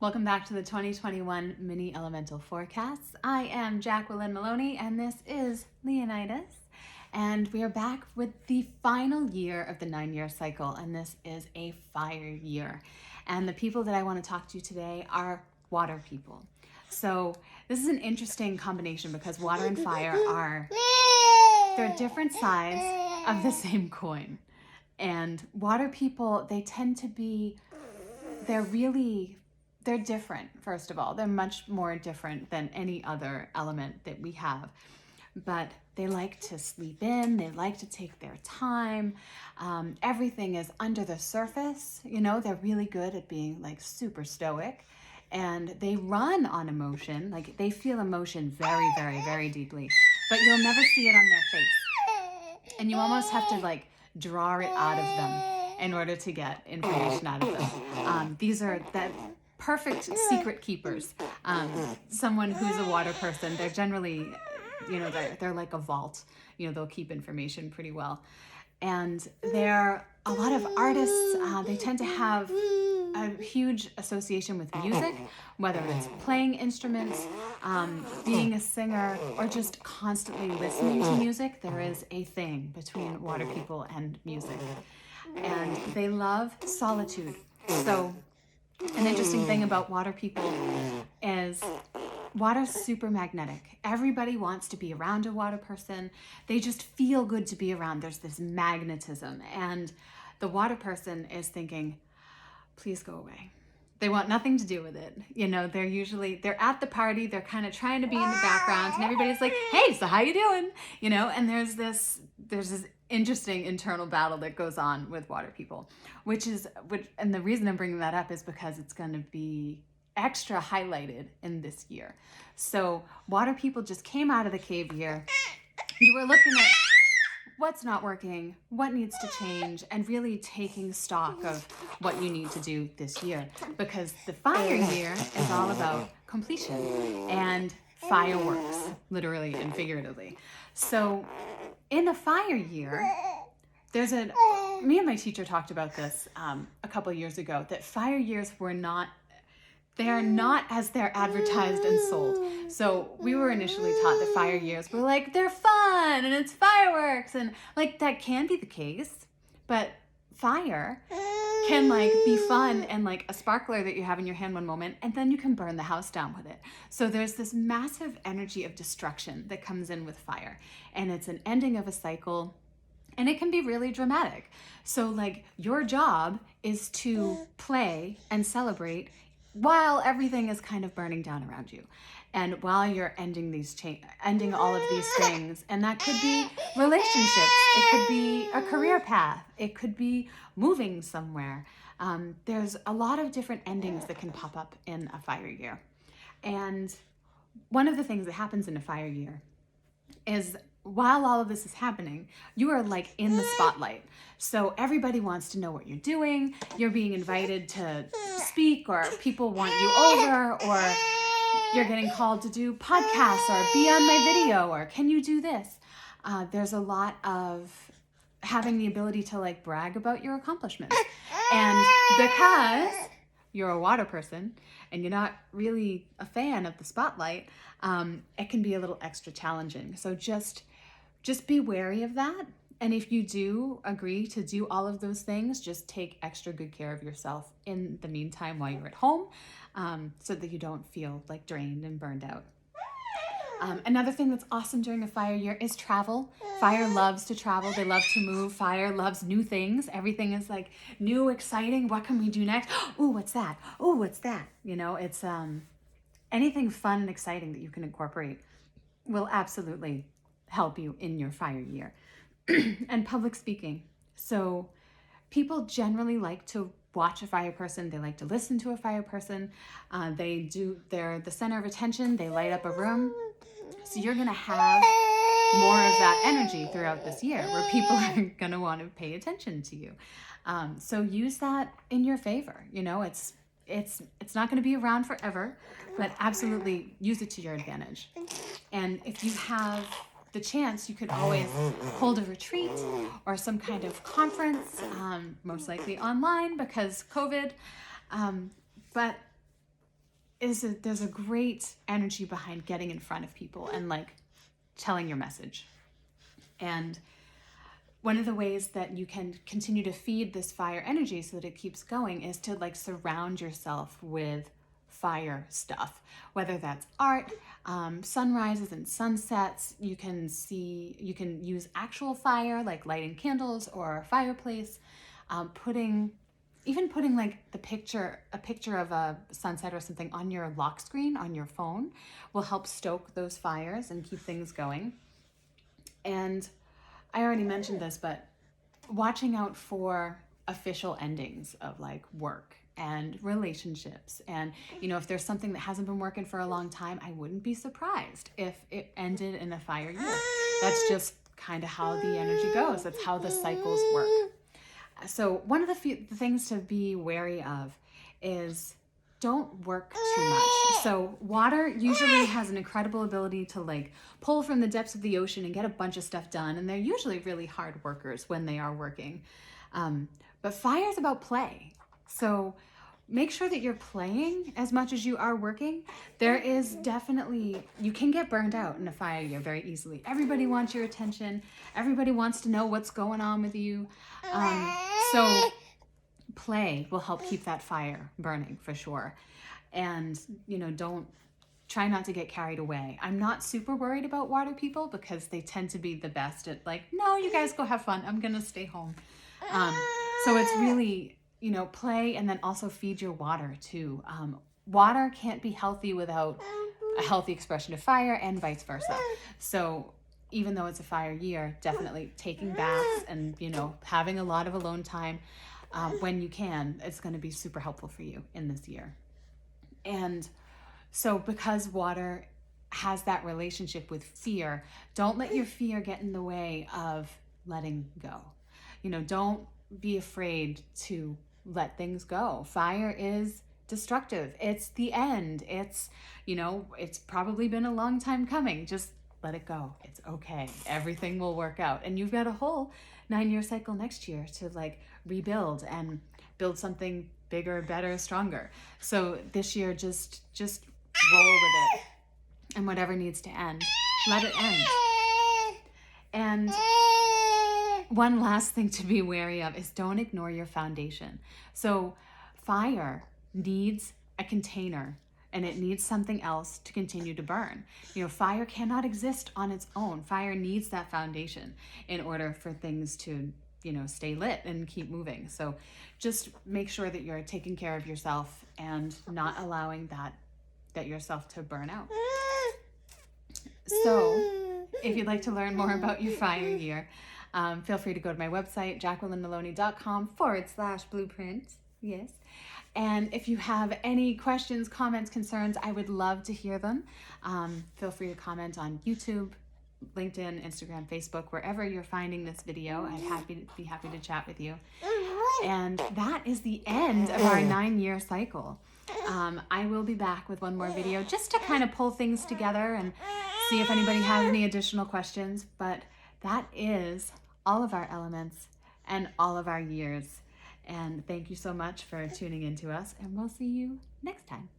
Welcome back to the 2021 Mini Elemental Forecasts. I am Jacqueline Maloney, and this is Leonidas. And we are back with the final year of the 9-year cycle, and this is a fire year. And the people that I want to talk to today are water people. So this is an interesting combination because water and fire they're different sides of the same coin. And water people, they tend to be, they're different, first of all. They're much more different than any other element that we have. But they like to sleep in, they like to take their time. Everything is under the surface. You know, they're really good at being like super stoic. And they run on emotion, like they feel emotion very, very, very deeply. But you'll never see it on their face. And you almost have to like draw it out of them in order to get information out of them. These are the perfect secret keepers. Someone who's a water person, they're generally, they're like a vault. They'll keep information pretty well. And they're a lot of artists. They tend to have a huge association with music, whether it's playing instruments, being a singer, or just constantly listening to music. There is a thing between water people and music. And they love solitude. So an interesting thing about water people is water's super magnetic. Everybody wants to be around a water person. They just feel good to be around. There's this magnetism. And the water person is thinking, please go away. They want nothing to do with it. They're at the party. They're kind of trying to be in the background, and everybody's like, hey, so how you doing? And there's this interesting internal battle that goes on with water people, and the reason I'm bringing that up is because it's going to be extra highlighted in this year. So water people just came out of the cave year. You were looking at what's not working, what needs to change, and really taking stock of what you need to do this year. Because the fire year is all about completion and fireworks, literally and figuratively. So in the fire year, me and my teacher talked about this a couple years ago, that fire years they are not as they're advertised and sold. So we were initially taught that fire years were like, they're fun and it's fireworks, and like that can be the case, but fire can like be fun and like a sparkler that you have in your hand one moment, and then you can burn the house down with it. So there's this massive energy of destruction that comes in with fire, and it's an ending of a cycle. And it can be really dramatic. So like your job is to play and celebrate while everything is kind of burning down around you. And while you're ending all of these things, and that could be relationships, it could be a career path, it could be moving somewhere. There's a lot of different endings that can pop up in a fire year. And one of the things that happens in a fire year is while all of this is happening, you are like in the spotlight. So everybody wants to know what you're doing. You're being invited to speak, or people want you over, or you're getting called to do podcasts or be on my video, or can you do this? There's a lot of having the ability to like brag about your accomplishments. And because you're a water person and you're not really a fan of the spotlight, it can be a little extra challenging. So just be wary of that. And if you do agree to do all of those things, just take extra good care of yourself in the meantime while you're at home, so that you don't feel like drained and burned out. Another thing that's awesome during a fire year is travel. Fire loves to travel. They love to move. Fire loves new things. Everything is like new, exciting. What can we do next? Ooh, what's that? Ooh, what's that? It's anything fun and exciting that you can incorporate will absolutely help you in your fire year. And public speaking. So people generally like to watch a fire person. They like to listen to a fire person. They're the center of attention. They light up a room. So you're going to have more of that energy throughout this year where people are going to want to pay attention to you. So use that in your favor. It's not going to be around forever, but absolutely use it to your advantage. And if you have the chance, you could always hold a retreat or some kind of conference, most likely online because COVID, But there's a great energy behind getting in front of people and like telling your message. And one of the ways that you can continue to feed this fire energy so that it keeps going is to like surround yourself with fire stuff, whether that's art, sunrises and sunsets. You can use actual fire, like lighting candles or a fireplace, putting like a picture of a sunset or something on your lock screen on your phone will help stoke those fires and keep things going. And I already mentioned this, but watching out for official endings of like work and relationships. And, if there's something that hasn't been working for a long time, I wouldn't be surprised if it ended in a fire year. That's just kind of how the energy goes. That's how the cycles work. So one of the things to be wary of is don't work too much. So water usually has an incredible ability to like pull from the depths of the ocean and get a bunch of stuff done. And they're usually really hard workers when they are working. But fire is about play. So make sure that you're playing as much as you are working. There is definitely, you can get burned out in a fire year very easily. Everybody wants your attention. Everybody wants to know what's going on with you. So play will help keep that fire burning for sure. And, don't try not to get carried away. I'm not super worried about water people because they tend to be the best at like, no, you guys go have fun. I'm going to stay home. So it's really, play and then also feed your water too. Water can't be healthy without a healthy expression of fire and vice versa. So even though it's a fire year, definitely taking baths and, having a lot of alone time when you can, it's going to be super helpful for you in this year. And so because water has that relationship with fear, don't let your fear get in the way of letting go. Don't be afraid to let things go. Fire is destructive. It's the end. It's probably been a long time coming. Just let it go. It's okay. Everything will work out. And you've got a whole 9-year cycle next year to like rebuild and build something bigger, better, stronger. So this year, just roll with it. And whatever needs to end, let it end. And one last thing to be wary of is don't ignore your foundation. So fire needs a container and it needs something else to continue to burn. Fire cannot exist on its own. Fire needs that foundation in order for things to, stay lit and keep moving. So just make sure that you're taking care of yourself and not allowing that yourself to burn out. So if you'd like to learn more about your fire year, feel free to go to my website, JacquelineMaloney.com/blueprint. Yes. And if you have any questions, comments, concerns, I would love to hear them. Feel free to comment on YouTube, LinkedIn, Instagram, Facebook, wherever you're finding this video. I'd be happy to chat with you. And that is the end of our 9-year cycle. I will be back with one more video just to kind of pull things together and see if anybody has any additional questions. But that is all of our elements and all of our years. And thank you so much for tuning in to us, and we'll see you next time.